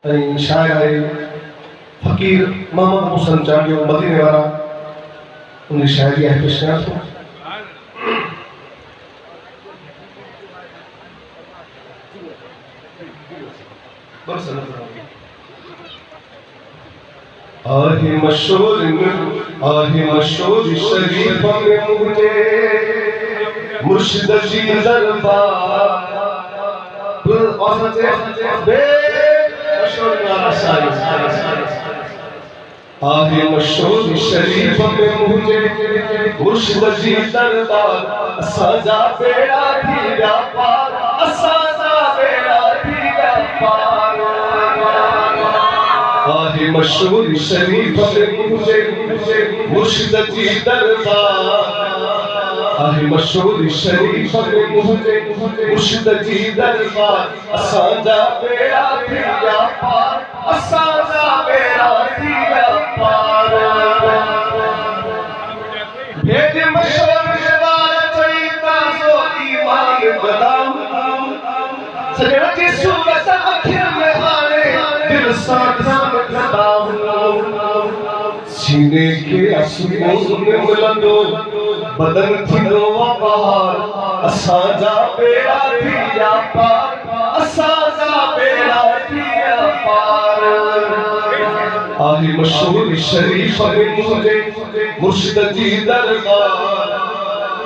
शायर आए फकीर मोहम्मद हुसैन चांडियो मदीने वाला उन्हें शायरी है पेशना तो आहे मशहूर शरीफ में मुझे मुर्शिद जी दरबार आहे मशहूर शरीफ में मुझे मुर्शिद जी दरबार सजा बेड़ा धीरा पार सजा बेड़ा धीरा पार आहे मशहूर शरीफ में मुझे मुर्शिद जी दरबार आहे मशहूर शरीफ में मुझे मुर्शिद जी दरबार सजा बेड़ा धीरा पार सजा बेड़ा धीरा पार भेद मशहूर जवान चईता सो ईमान बदाम सजण जी सूरत अखिर में हाने दिल साथ खड़ा सीने के सुकून में मिलंदो बदन थींदो बहार असांजा बेड़ा थींदा पार असांजा बेड़ा थींदा पार आहे मशहूर शरीफ में मुझे मुर्शिद जी दरबार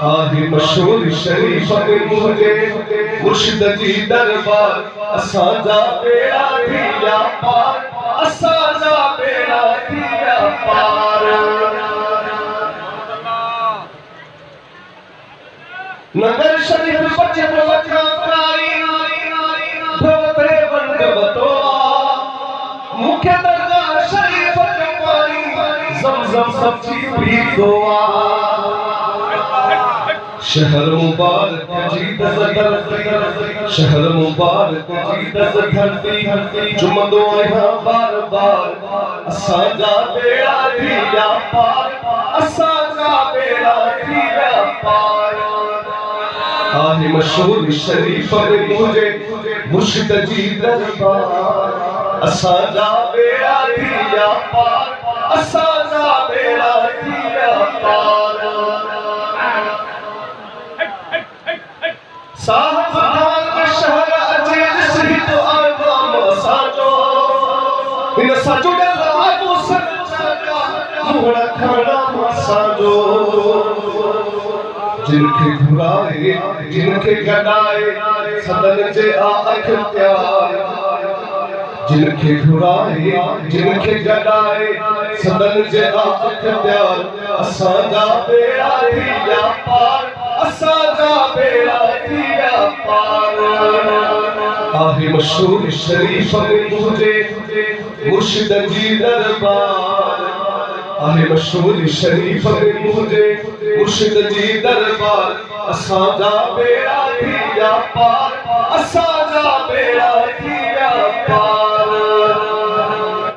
आहे मशहूर शरीफ में मुझे मुर्शिद जी दरबार असांजा बेड़ा थींदा पार असांजा बेड़ा थींदा पार नगर शरीफ बचे लखा कारी भवते बंद बतोआ मुख्य दरगाह शरीफ के पानी ज़मज़म सब्जी भी दुआ शहर मुबारक जी दस धरती शहर मुबारक जी दस धरती जुमदो यहाँ बार बार असांजा बेड़ा थींदा पार असांजा बेड़ा थींदा पार आहे मशहूर शरीफ में मुझे मुर्शिद जी दरबार असांजा बेड़ा थींदा पार असांजा बेड़ा थींदा पार साहब खान शहर अजीज सही तो आवाम असांजो इन सजो दरवाज़ो सजा मुहड़ा खाना असांजो जिनके घुराए जिनके गडाए सदन जे आँख प्यार जिनके घुराए जिनके गडाए सदन जे आँख प्यार असांजा बेड़ा थींदा पार असांजा बेड़ा थींदा पार आहे मशहूर शरीफ में मुझे मुर्शिद जी दरबार आहे मशहूर शरीफ में मुझे मुर्शिद जी दरबार असांजा बेड़ा थींदा पार असां